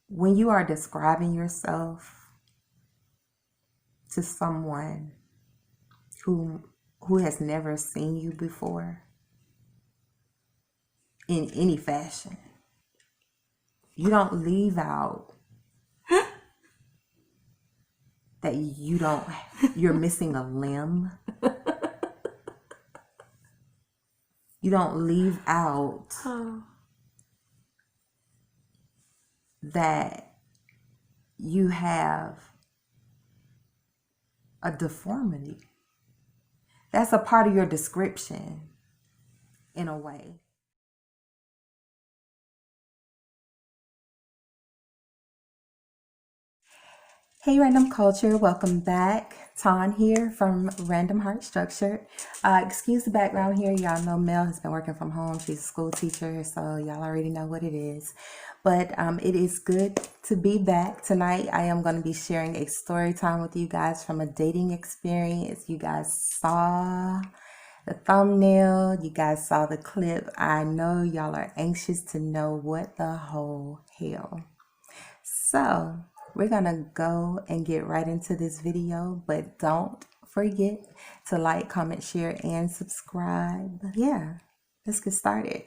when you are describing yourself to someone who has never seen you before in any fashion, you don't leave out that you're missing a limb. You don't leave out that you have a deformity. That's a part of your description in a way. Hey Random Culture, welcome back. Ton here from Random Heart Structured. Excuse the background here. Y'all know Mel has been working from home. She's a school teacher, so y'all already know what it is. But it is good to be back. Tonight I am going to be sharing a story time with you guys from a dating experience. You guys saw the thumbnail. You guys saw the clip. I know y'all are anxious to know what the whole hell. So we're gonna go and get right into this video, but don't forget to like, comment, share, and subscribe. Yeah, let's get started.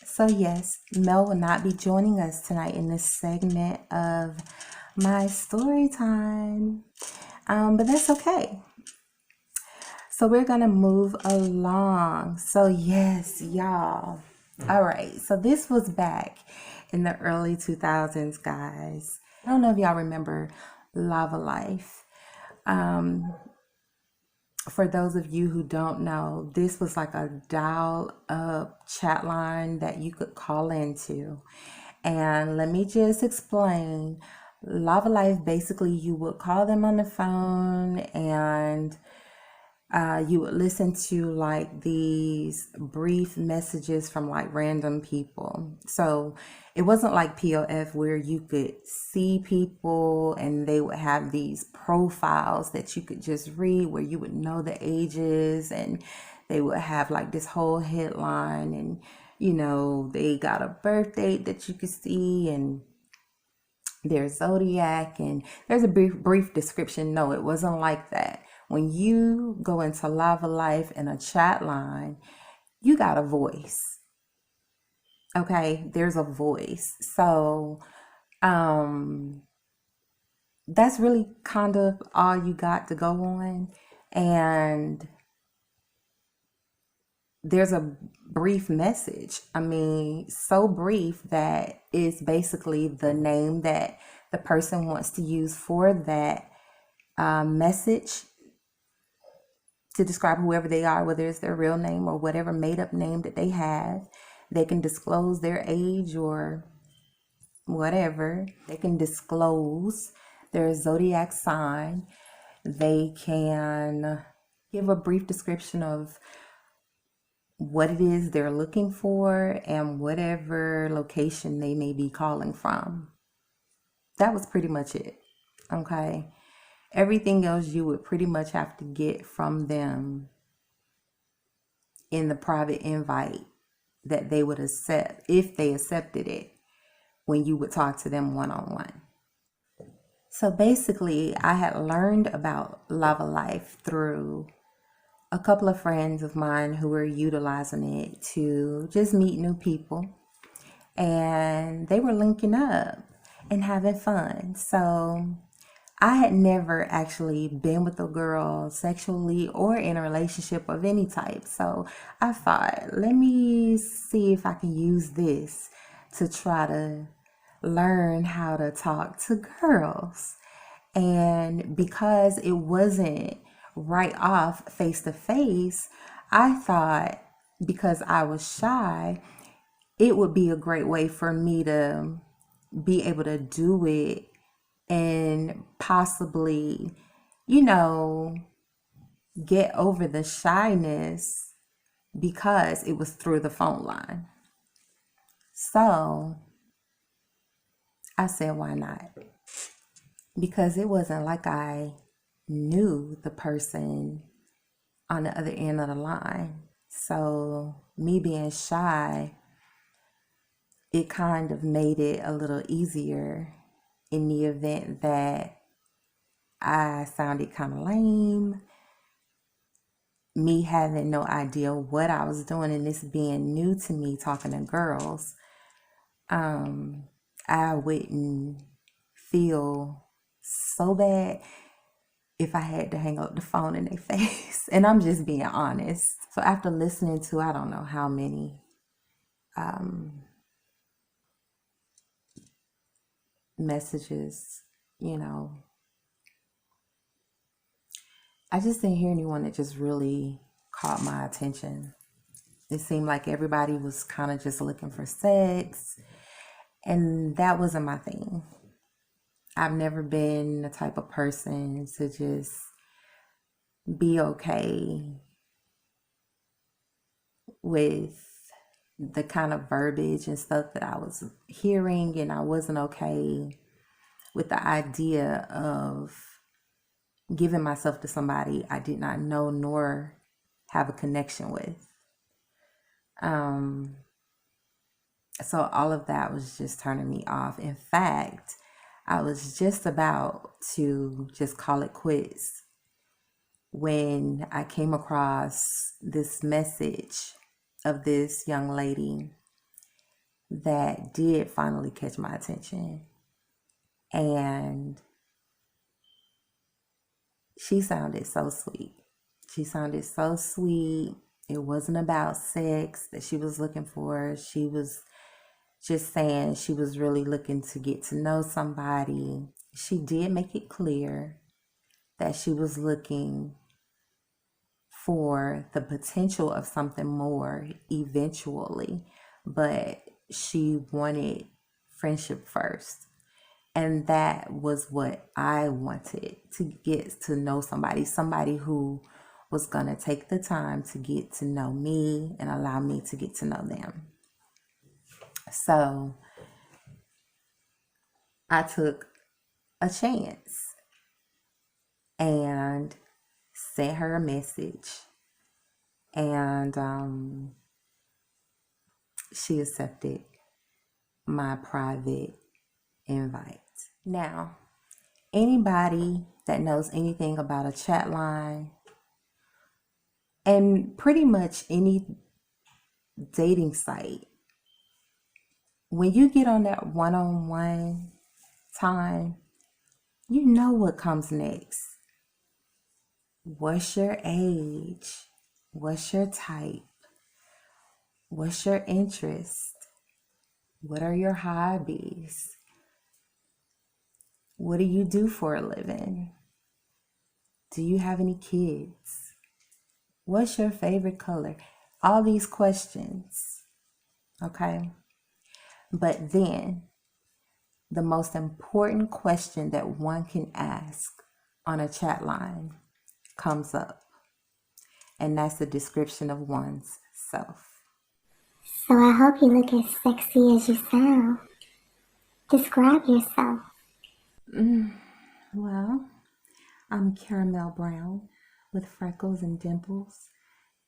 So yes, Mel will not be joining us tonight in this segment of my story time, but that's okay. So we're gonna move along. So yes, y'all. All right, so this was back in the early 2000s, guys. I don't know if y'all remember Lava Life. For those of you who don't know, this was like a dial-up chat line that you could call into. And let me just explain. Lava Life, basically, you would call them on the phone and you would listen to like these brief messages from like random people. So it wasn't like POF where you could see people and they would have these profiles that you could just read where you would know the ages, and they would have like this whole headline, and you know, they got a birth date that you could see and their zodiac, and there's a brief description. No, it wasn't like that. When you go into Lava Life in a chat line, you got a voice. Okay, there's a voice. So that's really kind of all you got to go on. And there's a brief message. I mean, so brief that it's basically the name that the person wants to use for that message to describe whoever they are, whether it's their real name or whatever made up name that they have. They can disclose their age or whatever. They can disclose their zodiac sign. They can give a brief description of what it is they're looking for and whatever location they may be calling from. That was pretty much it. Okay. Everything else you would pretty much have to get from them in the private invite that they would accept, if they accepted it, when you would talk to them one-on-one. So basically, I had learned about Lava Life through a couple of friends of mine who were utilizing it to just meet new people, and they were linking up and having fun. So I had never actually been with a girl sexually or in a relationship of any type. So I thought, let me see if I can use this to try to learn how to talk to girls. And because it wasn't right off face to face, I thought, because I was shy, it would be a great way for me to be able to do it and possibly, you know, get over the shyness because it was through the phone line. So I said, why not? Because it wasn't like I knew the person on the other end of the line. So me being shy, it kind of made it a little easier in the event that I sounded kind of lame, me having no idea what I was doing and this being new to me talking to girls. I wouldn't feel so bad if I had to hang up the phone in their face. And I'm just being honest. So after listening to, I don't know how many messages, you know, I just didn't hear anyone that just really caught my attention. It seemed like everybody was kind of just looking for sex, and that wasn't my thing. I've never been the type of person to just be okay with the kind of verbiage and stuff that I was hearing, and I wasn't okay with the idea of giving myself to somebody I did not know nor have a connection with. So all of that was just turning me off. In fact, I was just about to just call it quits when I came across this message of this young lady that did finally catch my attention. And she sounded so sweet. She sounded so sweet. It wasn't about sex that she was looking for. She was just saying she was really looking to get to know somebody. She did make it clear that she was looking for the potential of something more eventually, but she wanted friendship first. And that was what I wanted, to get to know somebody who was going to take the time to get to know me and allow me to get to know them. So I took a chance and sent her a message, and she accepted my private invite. Now, anybody that knows anything about a chat line and pretty much any dating site, when you get on that one-on-one time, you know what comes next. What's your age? What's your type? What's your interest? What are your hobbies? What do you do for a living? Do you have any kids? What's your favorite color? All these questions, okay? But then the most important question that one can ask on a chat line comes up, and that's the description of one's self. So I hope you look as sexy as you sound. Describe yourself. Well, I'm caramel brown with freckles and dimples,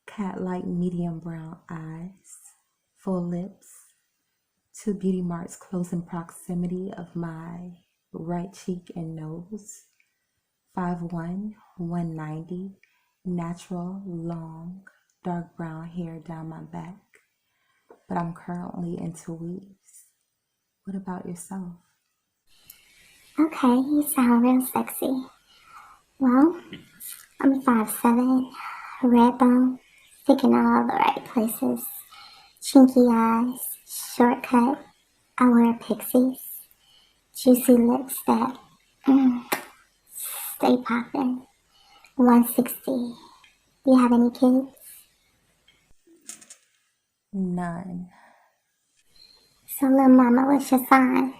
cat-like medium brown eyes, full lips, two beauty marks close in proximity of my right cheek and nose, 5'1", 190, natural, long, dark brown hair down my back, but I'm currently into weaves. What about yourself? Okay, you sound real sexy. Well, I'm 5'7", red bone, thick in all the right places, chinky eyes, shortcut. I wear pixies, juicy lips that stay poppin'. 160. Do you have any kids? None. So little mama, what's your sign?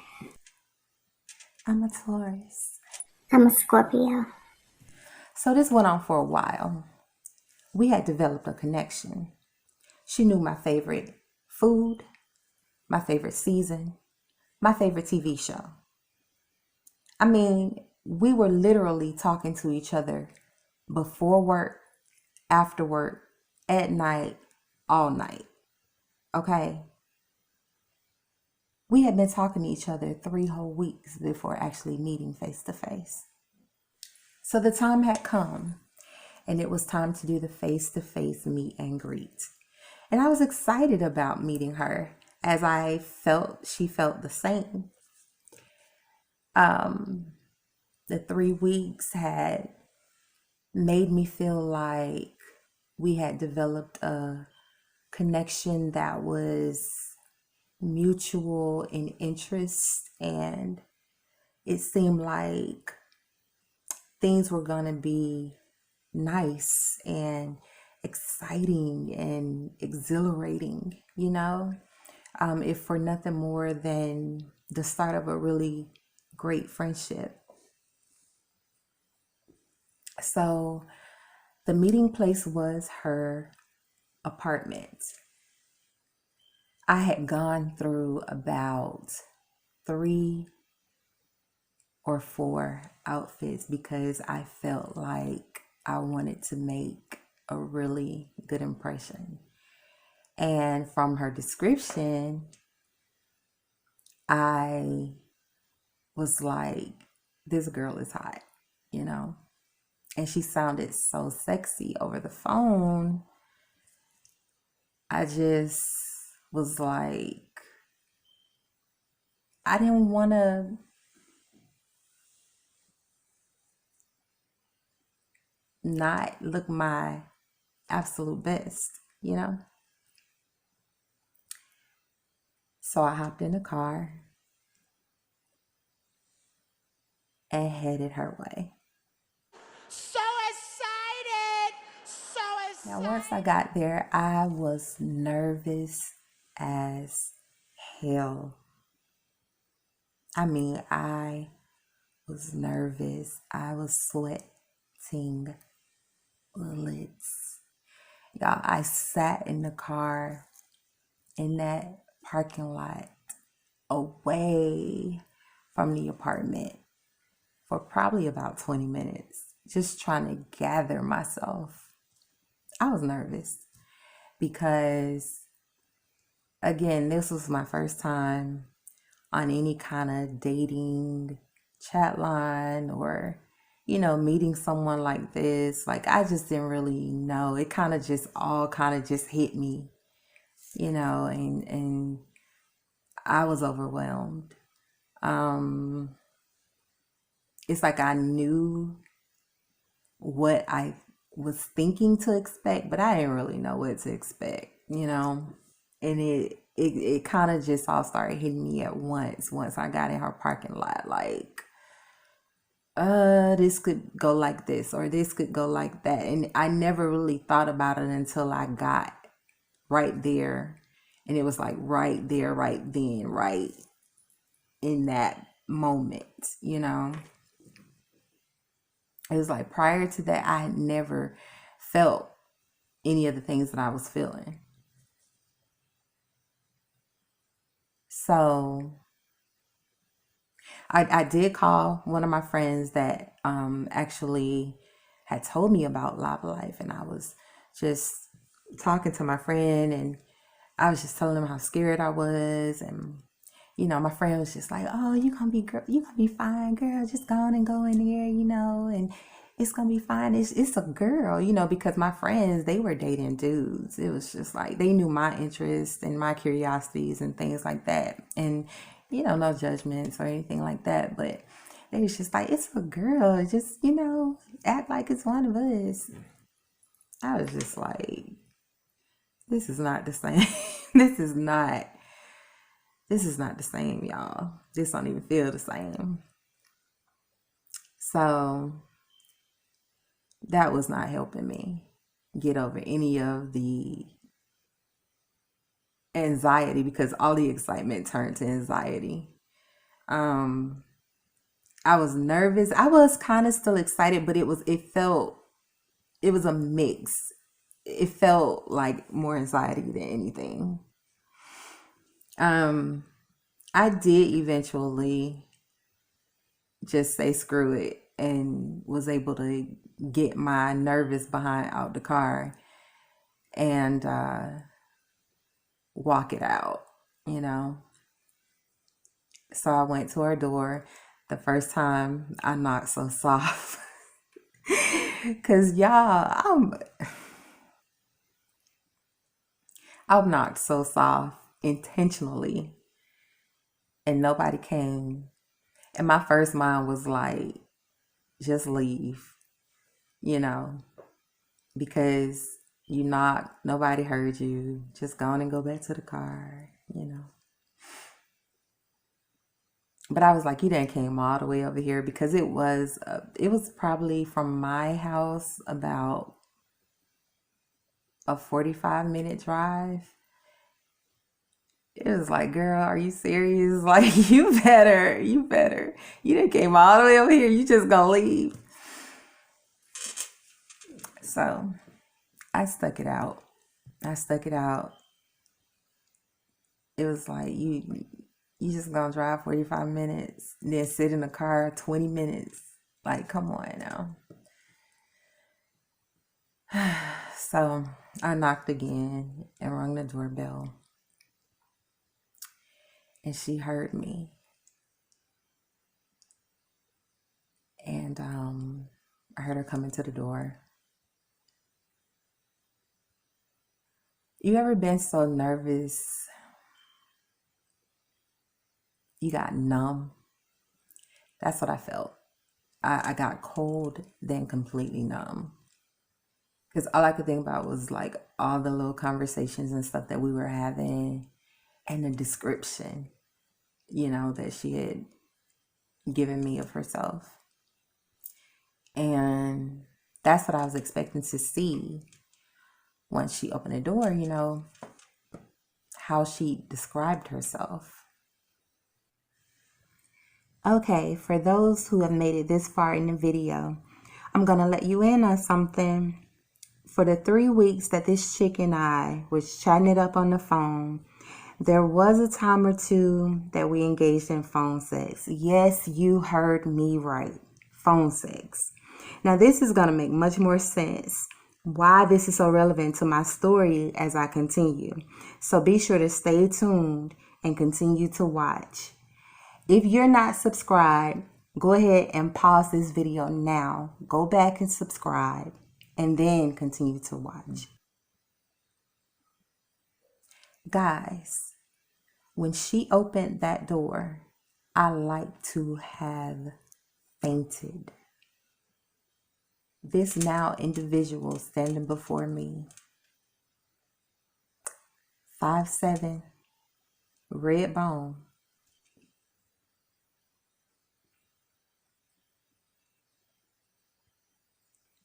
I'm a Taurus. I'm a Scorpio. So this went on for a while. We had developed a connection. She knew my favorite food, my favorite season, my favorite TV show. I mean, we were literally talking to each other before work, after work, at night, all night. Okay? We had been talking to each other 3 whole weeks before actually meeting face to face. So the time had come, and it was time to do the face to face meet and greet. And I was excited about meeting her, as I felt she felt the same. The 3 weeks had made me feel like we had developed a connection that was mutual in interest, and it seemed like things were going to be nice and exciting and exhilarating, if for nothing more than the start of a really great friendship. So the meeting place was her apartment. I had gone through about 3 or 4 outfits because I felt like I wanted to make a really good impression. And from her description, I was like, this girl is hot, you know? And she sounded so sexy over the phone. I just was like, I didn't want to not look my absolute best. So I hopped in the car and headed her way. So excited! So Now, excited! once I got there, I was nervous as hell. I mean, I was nervous. I was sweating bullets. Y'all, I sat in the car in that parking lot away from the apartment for probably about 20 minutes, just trying to gather myself. I was nervous because, again, this was my first time on any kind of dating chat line or, meeting someone like this. Like, I just didn't really know. It kind of just all kind of just hit me, and I was overwhelmed. It's like I knew what I was thinking to expect, but I didn't really know what to expect. And it kind of just all started hitting me at once I got in her parking lot. Like, this could go like this or this could go like that. And I never really thought about it until I got right there. And it was like right there, right then, right in that moment. It was like prior to that, I had never felt any of the things that I was feeling. So I did call one of my friends that actually had told me about Lava Life, and I was just talking to my friend, and I was just telling him how scared I was, and my friend was just like, "Oh, you gonna be fine, girl. Just go on and go in there, and it's gonna be fine. It's a girl, because my friends, they were dating dudes. It was just like they knew my interests and my curiosities and things like that, and no judgments or anything like that. But they was just like, it's a girl. Just act like it's one of us. I was just like, this is not the same. this is not. This is not the same, y'all. This don't even feel the same. So that was not helping me get over any of the anxiety, because all the excitement turned to anxiety. I was nervous. I was kind of still excited, but it was a mix. it felt like more anxiety than anything. I did eventually just say screw it and was able to get my nervous behind out the car and walk it out, you know. So I went to her door. The first time I knocked so soft. Cause y'all, I'm knocked so soft intentionally and nobody came. And my first mind was like, just leave, you know, because you knocked, nobody heard you. Just go on and go back to the car, you know. But I was like, you didn't came all the way over here because it was probably from my house about a 45-minute drive. It was like, girl, are you serious? Like, you better. You didn't came all the way over here. You just gonna leave. So I stuck it out. I stuck it out. It was like you just gonna drive 45 minutes, then sit in the car 20 minutes. Like, come on now. So I knocked again and rang the doorbell. And she heard me. And I heard her coming to the door. You ever been so nervous you got numb? That's what I felt. I got cold, then completely numb. Because all I could think about was like all the little conversations and stuff that we were having and the description, you know, that she had given me of herself. And that's what I was expecting to see once she opened the door, you know, how she described herself. Okay, for those who have made it this far in the video, I'm going to let you in on something. For the 3 weeks that this chick and I was chatting it up on the phone, there was a time or two that we engaged in phone sex. Yes, you heard me right. Phone sex. Now, this is going to make much more sense why this is so relevant to my story as I continue. So be sure to stay tuned and continue to watch. If you're not subscribed, go ahead and pause this video now. Go back and subscribe and then continue to watch. Guys, when she opened that door, I like to have fainted. This now individual standing before me, 5'7", red bone,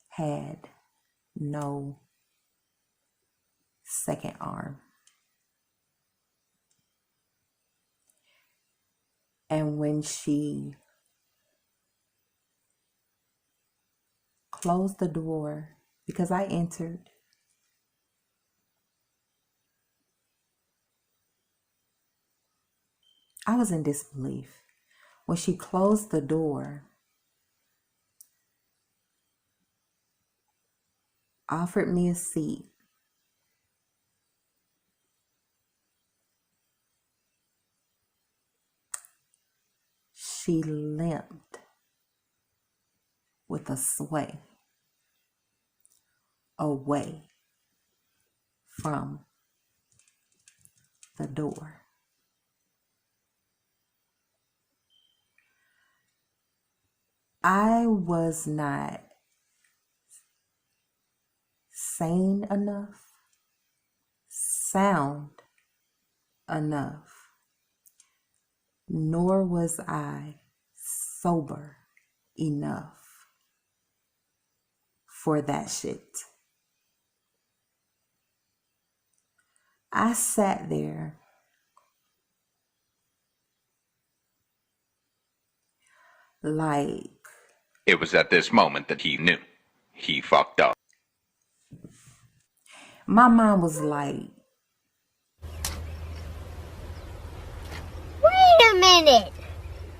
had no second arm. And when she closed the door, because I entered, I was in disbelief. When she closed the door, offered me a seat, she limped with a sway away from the door. I was not sane enough, sound enough, nor was I sober enough for that shit. I sat there like, It was at this moment that he knew he fucked up. My mind was like, Wait a minute!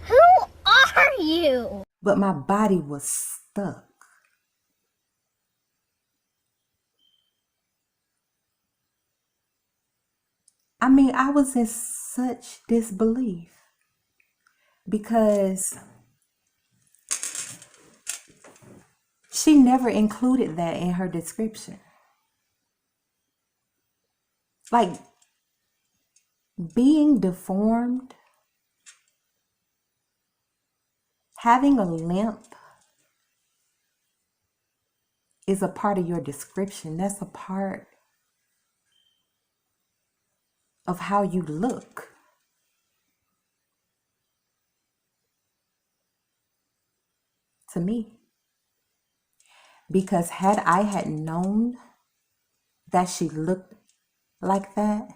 Who are you? but my body was stuck. I mean, I was in such disbelief because she never included that in her description. Like, being deformed, having a limp is a part of your description. That's a part of how you look. To me. Because had I had known that she looked like that,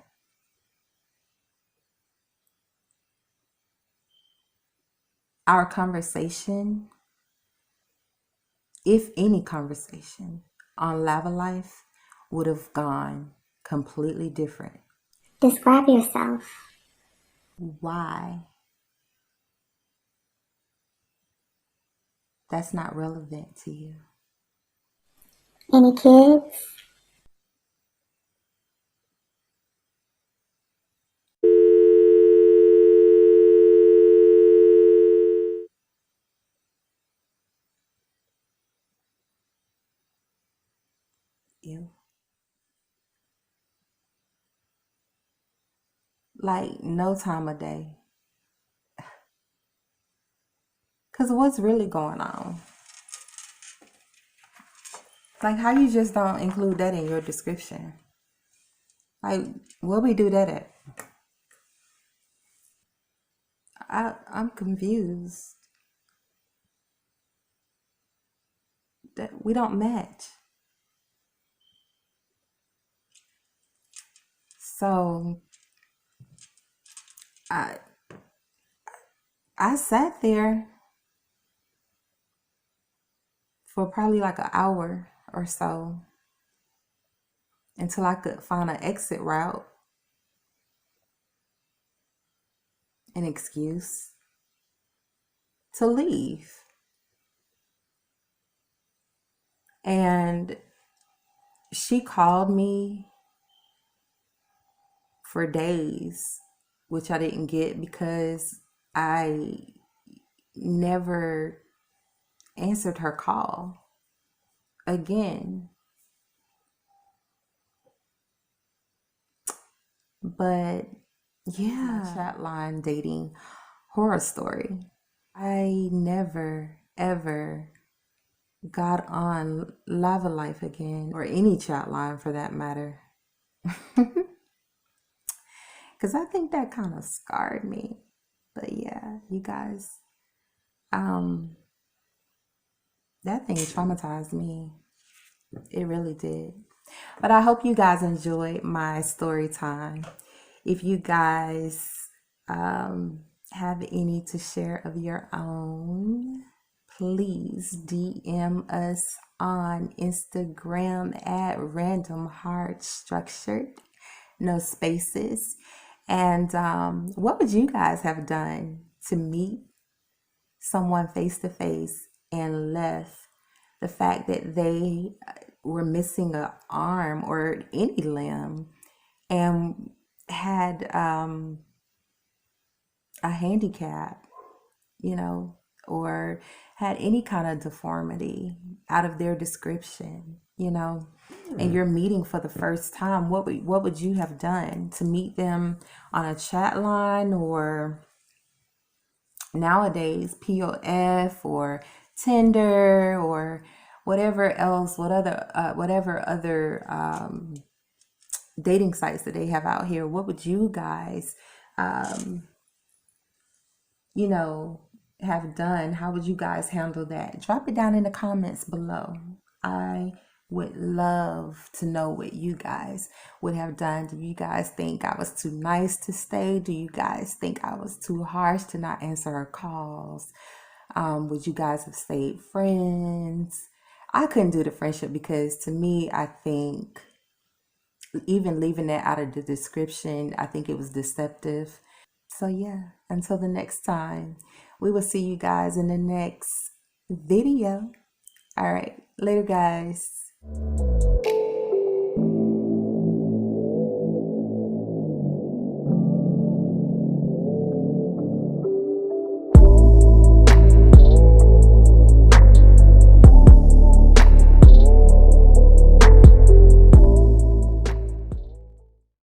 our conversation, if any conversation on Lava Life, would have gone completely different. Describe yourself. Why? That's not relevant to you. Any kids? You. Like, no time of day. Because what's really going on? Like, how you just don't include that in your description? Like, where we do that at? I'm confused. That we don't match. So I sat there for probably like an hour or so until I could find an exit route, an excuse to leave. And she called me for days, which I didn't get because I never answered her call again. But yeah, my chatline dating horror story. I never ever got on Lava Life again, or any chatline for that matter. Because I think that kind of scarred me. But yeah, you guys, that thing traumatized me. It really did. But I hope you guys enjoyed my story time. If you guys have any to share of your own, please DM us on Instagram at Random Heart Structured, no spaces. And what would you guys have done to meet someone face to face and left the fact that they were missing an arm or any limb and had a handicap, or had any kind of deformity out of their description, and you're meeting for the first time? What would you have done to meet them on a chat line, or nowadays POF or Tinder, or whatever else, whatever other dating sites that they have out here? What would you guys have done? How would you guys handle that? Drop it down in the comments below. I would love to know what you guys would have done. Do you guys think I was too nice to stay? Do you guys think I was too harsh to not answer her calls? Would you guys have stayed friends? I couldn't do the friendship because to me, I think even leaving it out of the description, I think it was deceptive. So yeah, until the next time, we will see you guys in the next video. All right, later, guys.